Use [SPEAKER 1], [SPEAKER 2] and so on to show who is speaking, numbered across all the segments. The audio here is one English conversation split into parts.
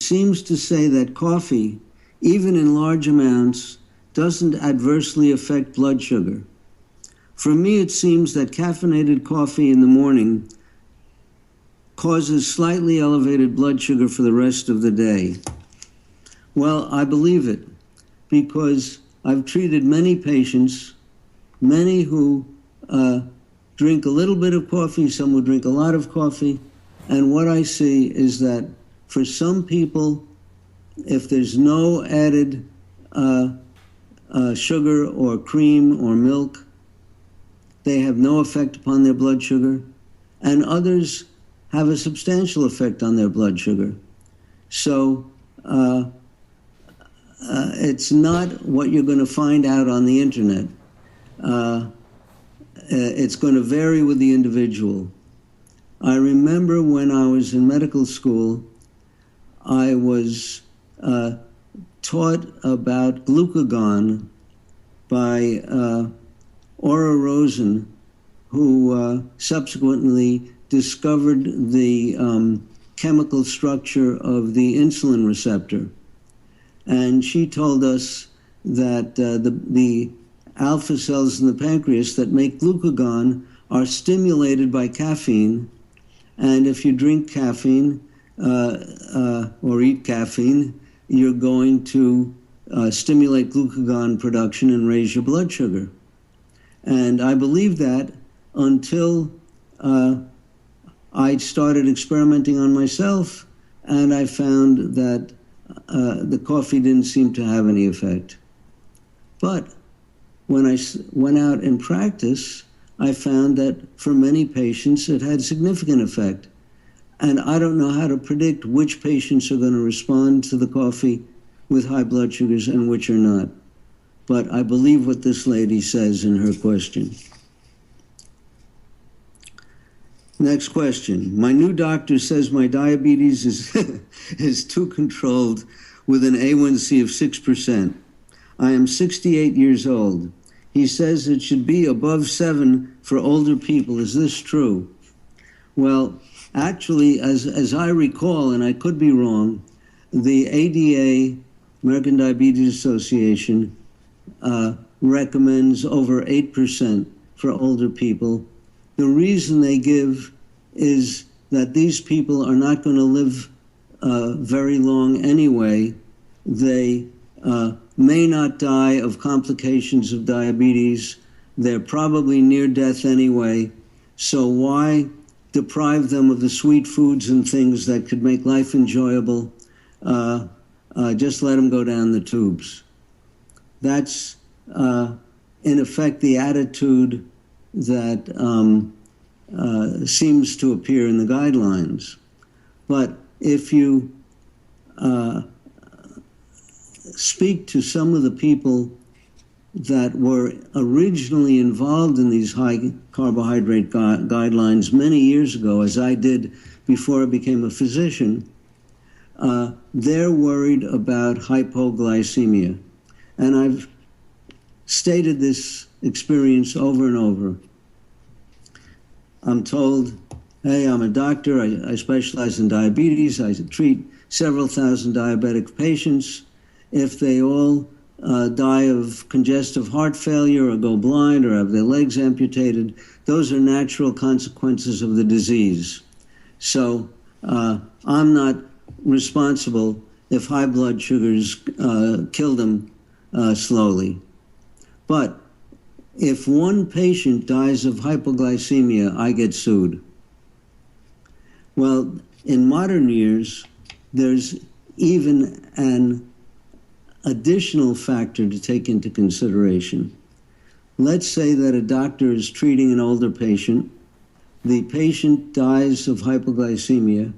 [SPEAKER 1] seems to say that coffee, even in large amounts, doesn't adversely affect blood sugar. For me, it seems that caffeinated coffee in the morning causes slightly elevated blood sugar for the rest of the day. Well, I believe it because I've treated many patients, many who drink a little bit of coffee, some who drink a lot of coffee, and what I see is that for some people, if there's no added sugar or cream or milk, they have no effect upon their blood sugar, and others have a substantial effect on their blood sugar. So it's not what you're going to find out on the internet. It's going to vary with the individual. I remember when I was in medical school, I was taught about glucagon by Ora Rosen, who subsequently discovered the chemical structure of the insulin receptor. And she told us that the alpha cells in the pancreas that make glucagon are stimulated by caffeine. And if you drink caffeine or eat caffeine, you're going to stimulate glucagon production and raise your blood sugar. And I believed that until I started experimenting on myself, and I found that the coffee didn't seem to have any effect. But when I went out in practice, I found that for many patients it had significant effect. And I don't know how to predict which patients are going to respond to the coffee with high blood sugars and which are not. But I believe what this lady says in her question. Next question. My new doctor says my diabetes is too controlled with an A1C of 6%. I am 68 years old. He says it should be above 7 for older people. Is this true? Well, actually, as I recall, and I could be wrong, the ADA, American Diabetes Association, recommends over 8% for older people. The reason they give is that these people are not going to live very long anyway. They may not die of complications of diabetes. They're probably near death anyway. So why deprive them of the sweet foods and things that could make life enjoyable? Just let them go down the tubes. That's, in effect, the attitude that seems to appear in the guidelines. But if you speak to some of the people that were originally involved in these high carbohydrate guidelines many years ago, as I did before I became a physician, they're worried about hypoglycemia. And I've stated this experience over and over. I'm told, hey, I'm a doctor, I specialize in diabetes, I treat several thousand diabetic patients. If they all die of congestive heart failure or go blind or have their legs amputated, those are natural consequences of the disease. So I'm not responsible if high blood sugars kill them slowly. But if one patient dies of hypoglycemia, I get sued. Well, in modern years, there's even an additional factor to take into consideration. Let's say that a doctor is treating an older patient. The patient dies of hypoglycemia,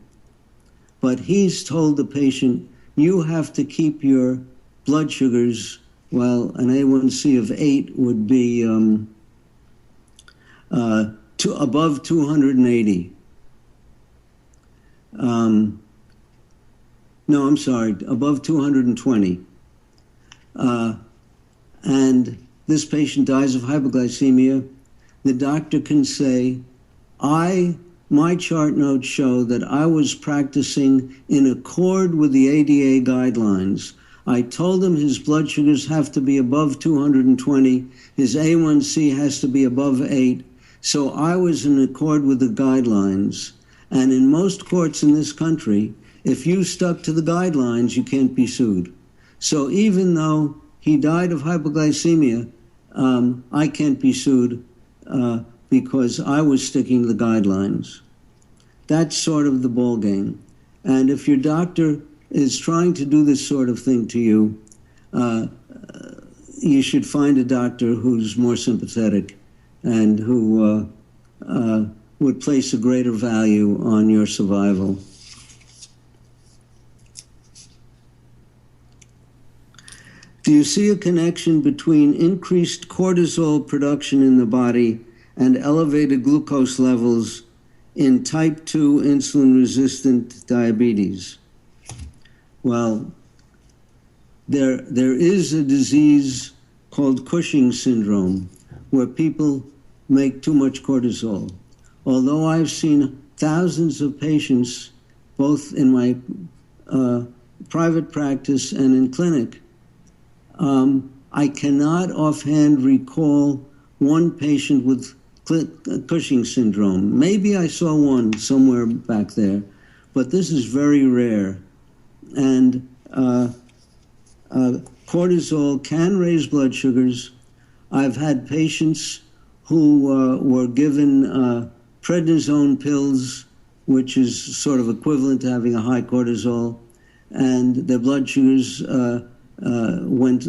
[SPEAKER 1] but he's told the patient, you have to keep your blood sugars, well, an A1C of 8 would be above 280. No, I'm sorry, above 220. And this patient dies of hypoglycemia. The doctor can say, I my chart notes show that I was practicing in accord with the ADA guidelines. I told him his blood sugars have to be above 220, his A1C has to be above 8, so I was in accord with the guidelines. And in most courts in this country, if you stuck to the guidelines, you can't be sued. So even though he died of hypoglycemia, I can't be sued because I was sticking to the guidelines. That's sort of the ball game. And if your doctor is trying to do this sort of thing to you, you should find a doctor who's more sympathetic and who would place a greater value on your survival. Do you see a connection between increased cortisol production in the body and elevated glucose levels in type 2 insulin-resistant diabetes? Well, there is a disease called Cushing's syndrome where people make too much cortisol. Although I've seen thousands of patients, both in my private practice and in clinic, I cannot offhand recall one patient with Cushing's syndrome. Maybe I saw one somewhere back there, but this is very rare. And cortisol can raise blood sugars. I've had patients who were given prednisone pills, which is sort of equivalent to having a high cortisol, and their blood sugars went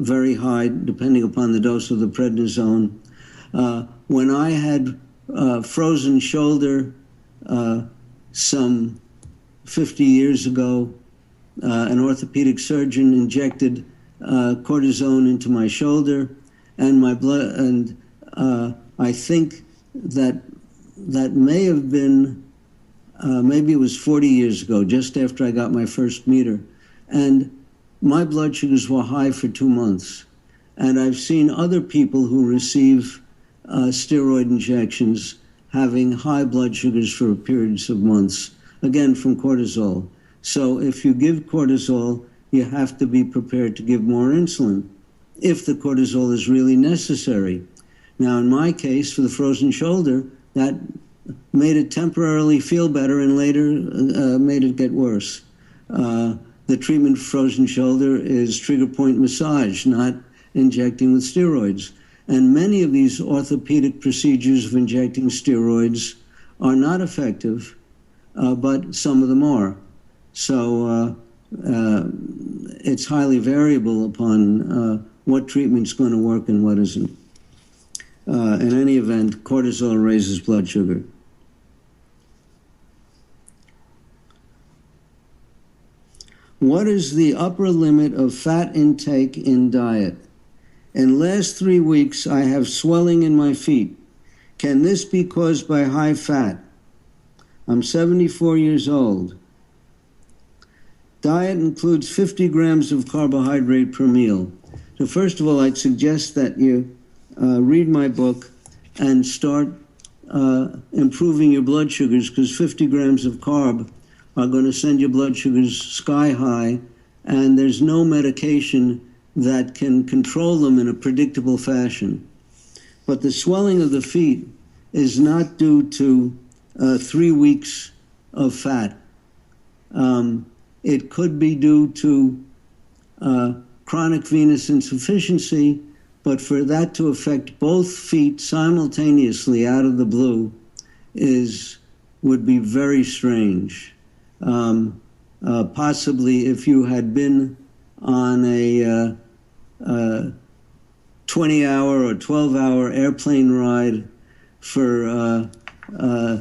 [SPEAKER 1] very high depending upon the dose of the prednisone. When I had frozen shoulder some 50 years ago, an orthopedic surgeon injected cortisone into my shoulder, and my blood, and I think that may have been, maybe it was 40 years ago, just after I got my first meter, and my blood sugars were high for 2 months. And I've seen other people who receive steroid injections having high blood sugars for periods of months, again from cortisol. So if you give cortisol, you have to be prepared to give more insulin if the cortisol is really necessary. Now, in my case, for the frozen shoulder, that made it temporarily feel better and later made it get worse. The treatment for frozen shoulder is trigger point massage, not injecting with steroids. And many of these orthopedic procedures of injecting steroids are not effective, but some of them are. So it's highly variable upon what treatment's going to work and what isn't. In any event, cortisol raises blood sugar. What is the upper limit of fat intake in diet? In last 3 weeks, I have swelling in my feet. Can this be caused by high fat? I'm 74 years old. Diet includes 50 grams of carbohydrate per meal. So first of all, I'd suggest that you read my book and start improving your blood sugars, because 50 grams of carb are going to send your blood sugars sky high, and there's no medication that can control them in a predictable fashion. But the swelling of the feet is not due to 3 weeks of fat. It could be due to chronic venous insufficiency, but for that to affect both feet simultaneously out of the blue would be very strange. Possibly if you had been on a 20-hour or 12-hour airplane ride for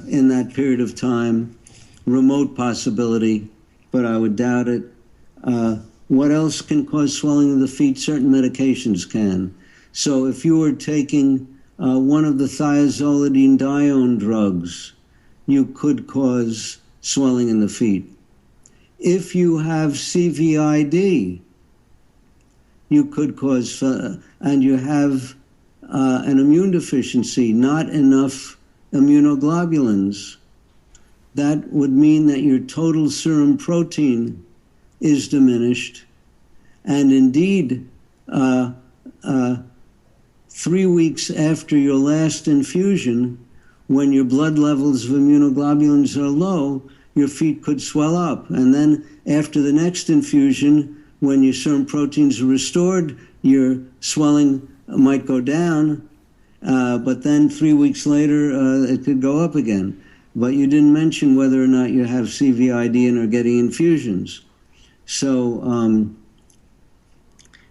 [SPEAKER 1] in that period of time, remote possibility, but I would doubt it. What else can cause swelling of the feet? Certain medications can. So if you were taking one of the thiazolidine-dione drugs, you could cause swelling in the feet. If you have CVID, you could cause, and you have an immune deficiency, not enough immunoglobulins, that would mean that your total serum protein is diminished. And indeed, 3 weeks after your last infusion, when your blood levels of immunoglobulins are low, your feet could swell up. And then after the next infusion, when your serum proteins are restored, your swelling might go down, but then 3 weeks later, it could go up again. But you didn't mention whether or not you have CVID and are getting infusions. So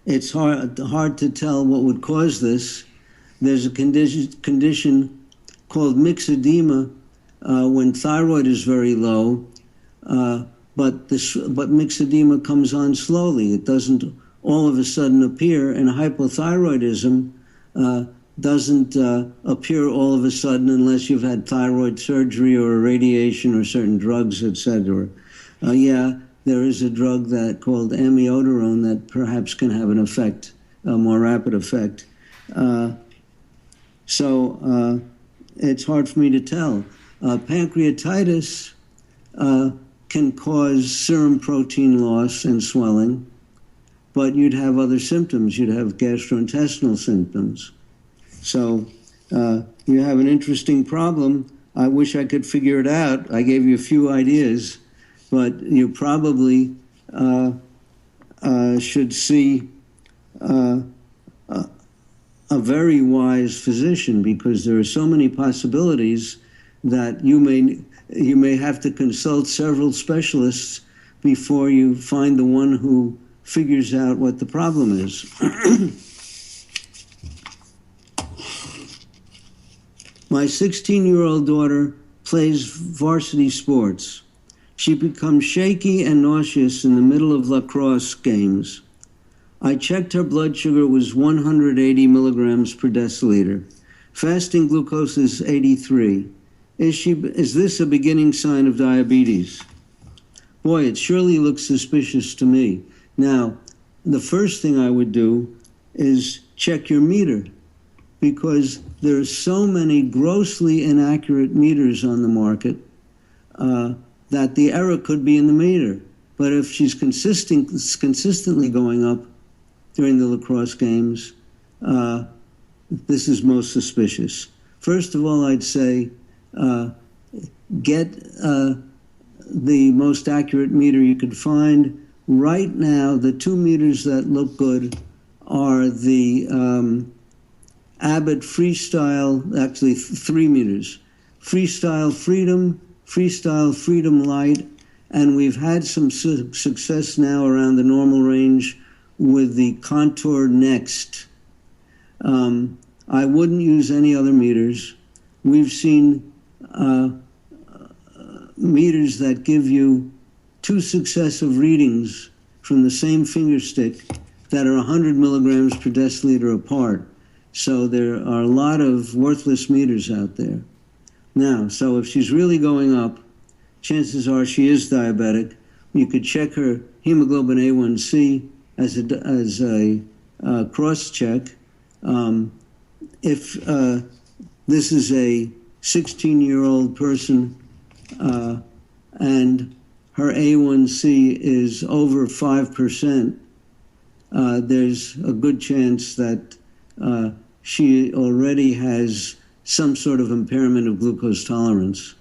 [SPEAKER 1] it's hard to tell what would cause this. There's a condition called myxedema when thyroid is very low, but myxedema comes on slowly. It doesn't all of a sudden appear, and hypothyroidism doesn't appear all of a sudden unless you've had thyroid surgery or radiation or certain drugs, etc. Yeah, there is a drug called amiodarone that perhaps can have an effect, a more rapid effect. So it's hard for me to tell. Pancreatitis can cause serum protein loss and swelling, but you'd have other symptoms. You'd have gastrointestinal symptoms. So you have an interesting problem. I wish I could figure it out. I gave you a few ideas, but you probably should see a very wise physician, because there are so many possibilities that you may have to consult several specialists before you find the one who figures out what the problem is. My 16-year-old daughter plays varsity sports. She becomes shaky and nauseous in the middle of lacrosse games. I checked her blood sugar was 180 milligrams per deciliter. Fasting glucose is 83. Is this a beginning sign of diabetes? Boy, it surely looks suspicious to me. Now, the first thing I would do is check your meter, because there are so many grossly inaccurate meters on the market that the error could be in the meter. But if she's consistently going up during the lacrosse games, this is most suspicious. First of all, I'd say get the most accurate meter you could find. Right now, the 2 meters that look good are the Abbott Freestyle, actually 3 meters. Freestyle Freedom, Freestyle Freedom Light, and we've had some success now around the normal range with the Contour Next. I wouldn't use any other meters. We've seen meters that give you 2 successive readings from the same finger stick that are 100 milligrams per deciliter apart. So there are a lot of worthless meters out there. Now, so if she's really going up, chances are she is diabetic. You could check her hemoglobin A1C as a cross-check. If this is a 16-year-old person and her A1C is over 5%, there's a good chance that she already has some sort of impairment of glucose tolerance.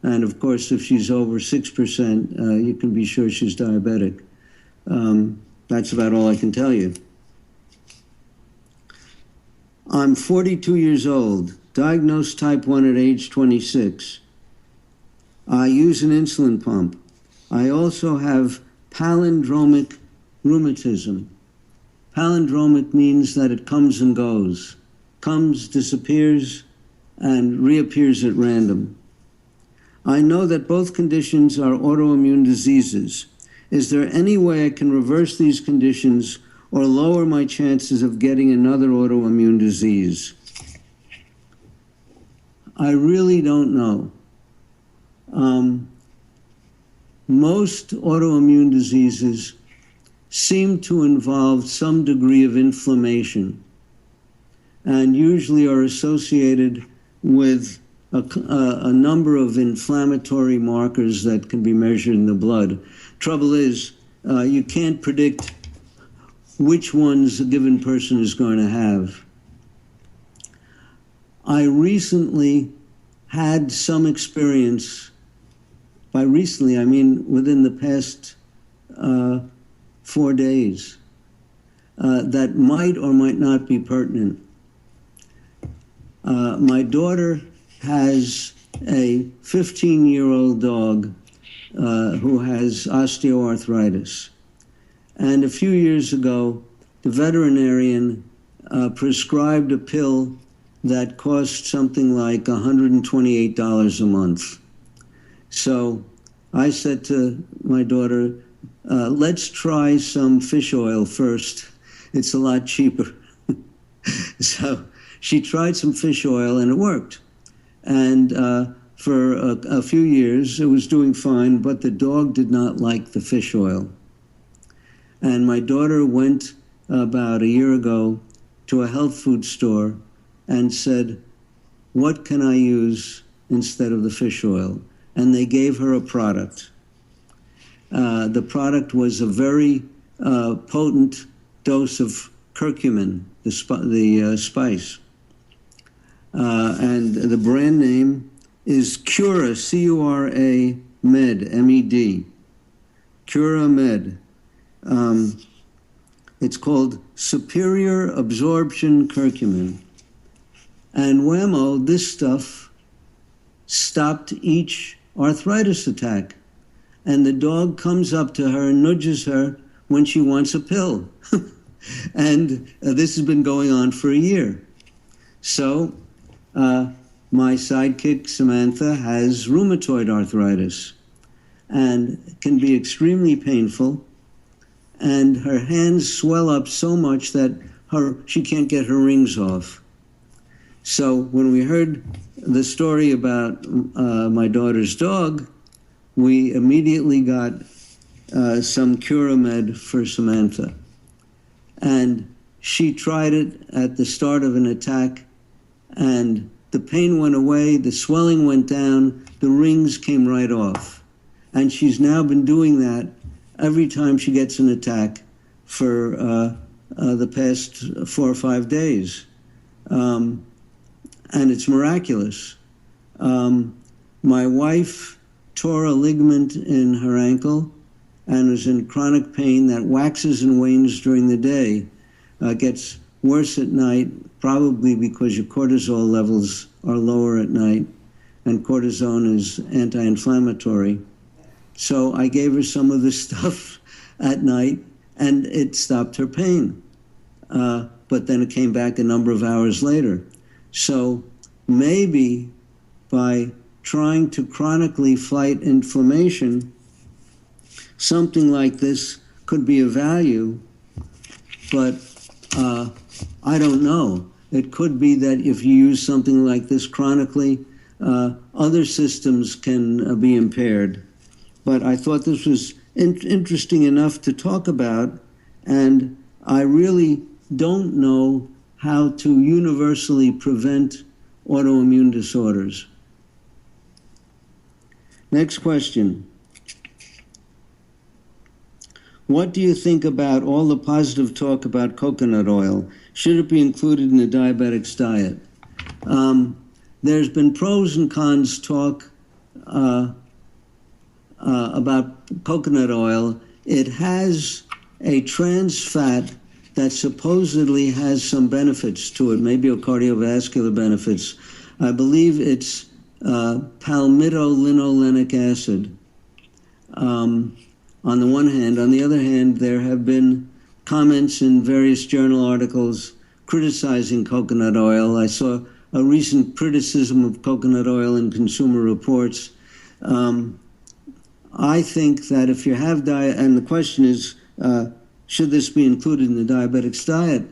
[SPEAKER 1] And of course, if she's over 6%, you can be sure she's diabetic. That's about all I can tell you. I'm 42 years old, diagnosed type 1 at age 26. I use an insulin pump. I also have palindromic rheumatism. Palindromic means that it comes and goes, comes, disappears, and reappears at random. I know that both conditions are autoimmune diseases. Is there any way I can reverse these conditions or lower my chances of getting another autoimmune disease? I really don't know. Most autoimmune diseases seem to involve some degree of inflammation and usually are associated with a number of inflammatory markers that can be measured in the blood. Trouble is, you can't predict which ones a given person is going to have. I recently had some experience. By recently, I mean within the past 4 days, that might or might not be pertinent. My daughter has a 15-year-old dog who has osteoarthritis. And a few years ago, the veterinarian prescribed a pill that cost something like $128 a month. So I said to my daughter, let's try some fish oil first. It's a lot cheaper. So she tried some fish oil and it worked. And for a few years, it was doing fine, but the dog did not like the fish oil. And my daughter went about a year ago to a health food store and said, what can I use instead of the fish oil? And they gave her a product. The product was a very potent dose of curcumin, the spice. And the brand name is Cura, C-U-R-A, Med, M-E-D. Cura Med. It's called Superior Absorption Curcumin. And whammo, this stuff stopped each arthritis attack. And the dog comes up to her and nudges her when she wants a pill. And this has been going on for a year. So my sidekick, Samantha, has rheumatoid arthritis and can be extremely painful. And her hands swell up so much that she can't get her rings off. So when we heard the story about my daughter's dog, we immediately got some Curamed for Samantha. And she tried it at the start of an attack, and the pain went away, the swelling went down, the rings came right off. And she's now been doing that every time she gets an attack for the past 4 or 5 days. And it's miraculous. My wife tore a ligament in her ankle and is in chronic pain that waxes and wanes during the day, gets worse at night, probably because your cortisol levels are lower at night, and cortisone is anti-inflammatory. So I gave her some of this stuff at night, and it stopped her pain. But then it came back a number of hours later. So maybe by trying to chronically fight inflammation, something like this could be of value, but I don't know. It could be that if you use something like this chronically, other systems can be impaired. But I thought this was interesting enough to talk about, and I really don't know how to universally prevent autoimmune disorders. Next question. What do you think about all the positive talk about coconut oil? Should it be included in the diabetic's diet? There's been pros and cons talk about coconut oil. It has a trans fat that supposedly has some benefits to it, maybe cardiovascular benefits. I believe it's palmitolinolenic acid. On the one hand. On the other hand, there have been comments in various journal articles criticizing coconut oil. I saw a recent criticism of coconut oil in Consumer Reports. I think that if you have diet, and the question is, should this be included in the diabetic's diet?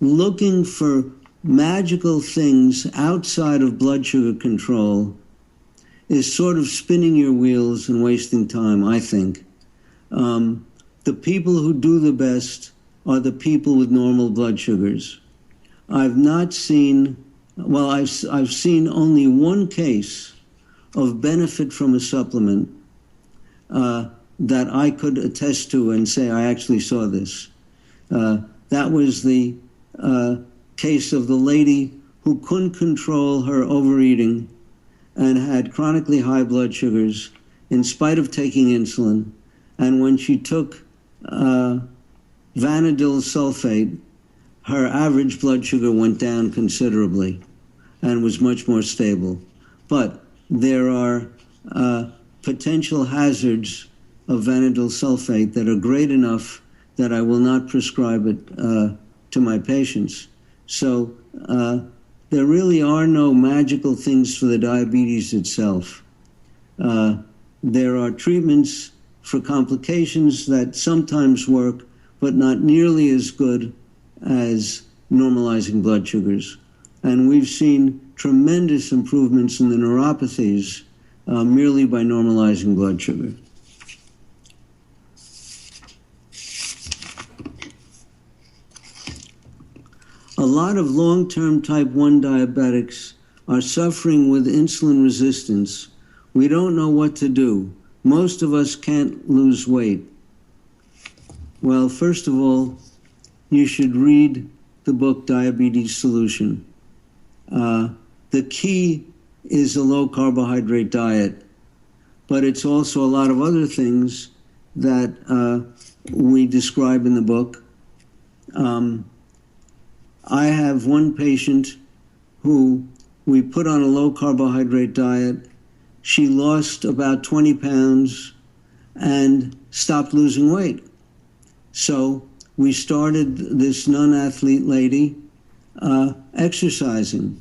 [SPEAKER 1] Looking for magical things outside of blood sugar control is sort of spinning your wheels and wasting time, I think. The people who do the best are the people with normal blood sugars. I've not seen well, I've seen only one case of benefit from a supplement that I could attest to and say I actually saw this. That was the case of the lady who couldn't control her overeating and had chronically high blood sugars in spite of taking insulin. And when she took vanadyl sulfate, her average blood sugar went down considerably and was much more stable. But there are potential hazards of vanadyl sulfate that are great enough that I will not prescribe it to my patients. So there really are no magical things for the diabetes itself. There are treatments for complications that sometimes work, but not nearly as good as normalizing blood sugars. And we've seen tremendous improvements in the neuropathies merely by normalizing blood sugar. A lot of long-term type 1 diabetics are suffering with insulin resistance. We don't know what to do. Most of us can't lose weight. Well, first of all, you should read the book Diabetes Solution. The key is a low carbohydrate diet, but it's also a lot of other things that we describe in the book. I have one patient who we put on a low carbohydrate diet. She lost about 20 pounds and stopped losing weight. So we started this non-athlete lady exercising.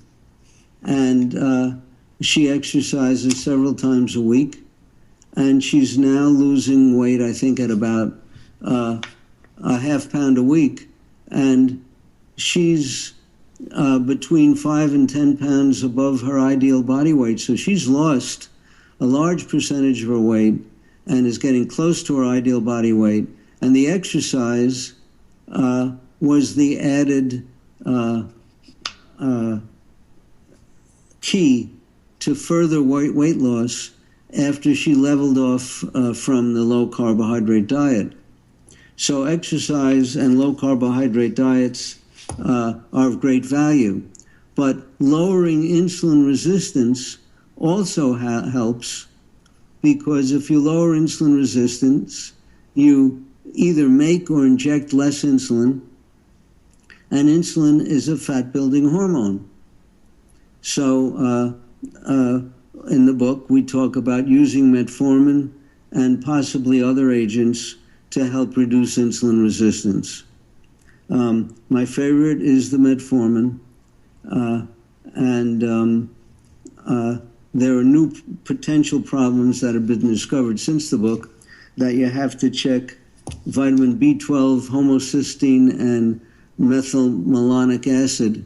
[SPEAKER 1] And she exercises several times a week. And she's now losing weight, I think, at about a half pound a week. And she's between 5 and 10 pounds above her ideal body weight. So she's lost a large percentage of her weight and is getting close to her ideal body weight. And the exercise was the added key to further weight loss after she leveled off from the low carbohydrate diet. So exercise and low carbohydrate diets are of great value. But lowering insulin resistance also helps, because if you lower insulin resistance, you either make or inject less insulin, and insulin is a fat-building hormone. So in the book, we talk about using metformin and possibly other agents to help reduce insulin resistance. My favorite is the metformin, and there are new potential problems that have been discovered since the book, that you have to check vitamin B12, homocysteine, and methylmalonic acid,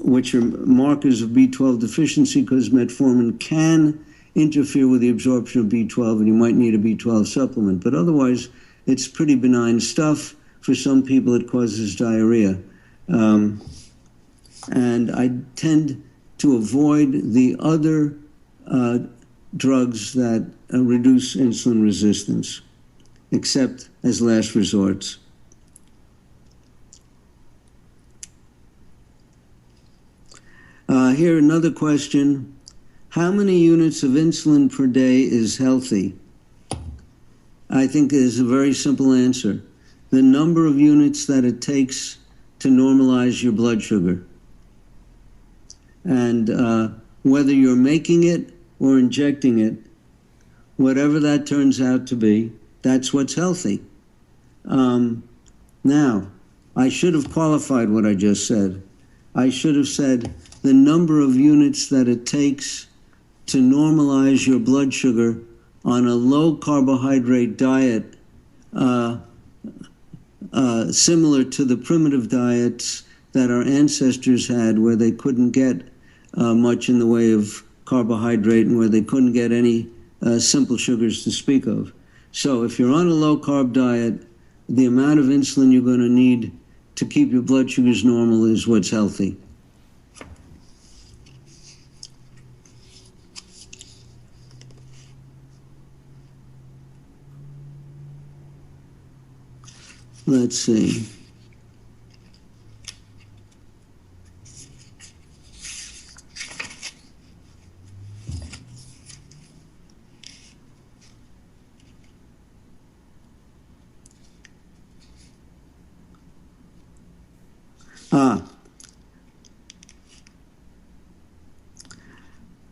[SPEAKER 1] which are markers of B12 deficiency, because metformin can interfere with the absorption of B12, and you might need a B12 supplement. But otherwise, it's pretty benign stuff. For some people, it causes diarrhea. And I tend to avoid the other drugs that reduce insulin resistance, except as last resorts. Here, another question. How many units of insulin per day is healthy? I think there's a very simple answer. The number of units that it takes to normalize your blood sugar. And whether you're making it or injecting it, whatever that turns out to be, that's what's healthy. Now, I should have qualified what I just said. I should have said the number of units that it takes to normalize your blood sugar on a low carbohydrate diet, similar to the primitive diets that our ancestors had, where they couldn't get much in the way of carbohydrate and where they couldn't get any simple sugars to speak of. So if you're on a low carb diet, the amount of insulin you're going to need to keep your blood sugars normal is what's healthy. Let's see.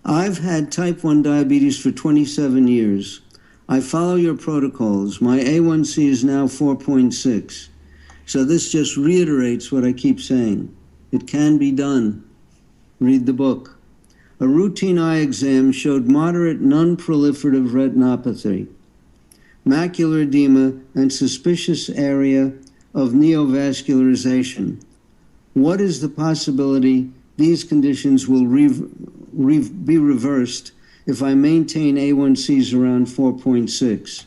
[SPEAKER 1] I've had type 1 diabetes for 27 years. I follow your protocols. My A1C is now 4.6. So this just reiterates what I keep saying. It can be done. Read the book. A routine eye exam showed moderate non-proliferative retinopathy, macular edema, and suspicious area of neovascularization. What is the possibility these conditions will be reversed if I maintain A1Cs around 4.6?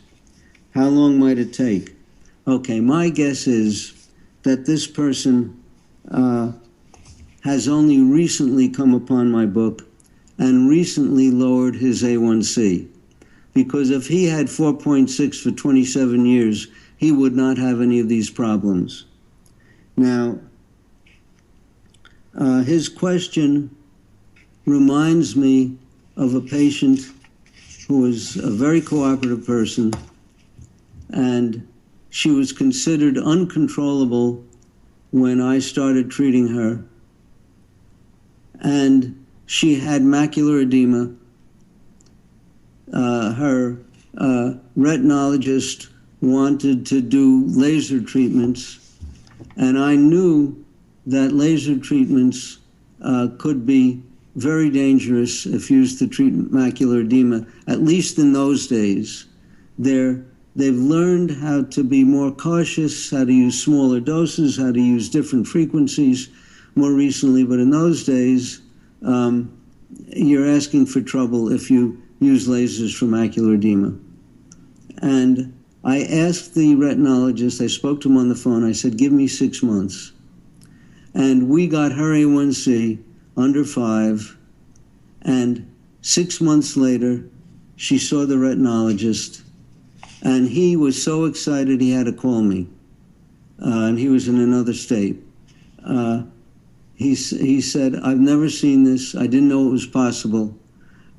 [SPEAKER 1] How long might it take? Okay, my guess is that this person has only recently come upon my book and recently lowered his A1C. Because if he had 4.6 for 27 years, he would not have any of these problems. Now, his question reminds me of a patient who was a very cooperative person, and she was considered uncontrollable when I started treating her. And she had macular edema. Her retinologist wanted to do laser treatments, and I knew that laser treatments could be very dangerous if used to treat macular edema, at least in those days. They've learned how to be more cautious, how to use smaller doses, how to use different frequencies more recently, but in those days, you're asking for trouble if you use lasers for macular edema. And I asked the retinologist, I spoke to him on the phone, I said, give me 6 months. And we got her A1C under 5, and 6 months later, she saw the retinologist, and he was so excited he had to call me, and he was in another state. He said, I've never seen this, I didn't know it was possible.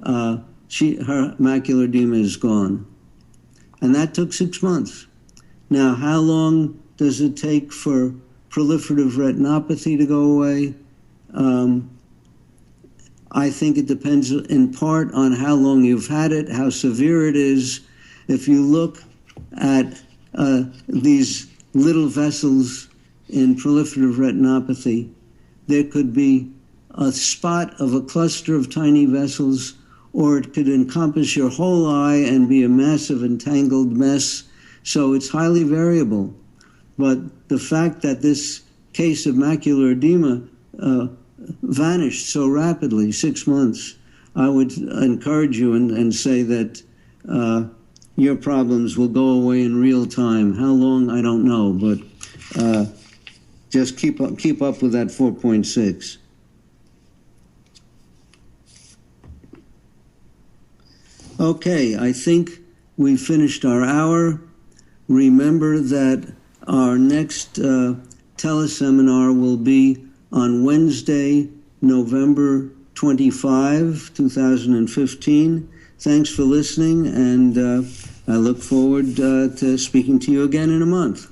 [SPEAKER 1] Her macular edema is gone. And that took 6 months. Now, how long does it take for proliferative retinopathy to go away? I think it depends in part on how long you've had it, how severe it is. If you look at these little vessels in proliferative retinopathy, there could be a spot of a cluster of tiny vessels, or it could encompass your whole eye and be a massive entangled mess. So it's highly variable. But the fact that this case of macular edema vanished so rapidly, 6 months, I would encourage you and say that your problems will go away in real time. How long, I don't know, but just keep up with that 4.6. Okay, I think we finished our hour. Remember that our next teleseminar will be on Wednesday, November 25, 2015. Thanks for listening, and I look forward to speaking to you again in a month.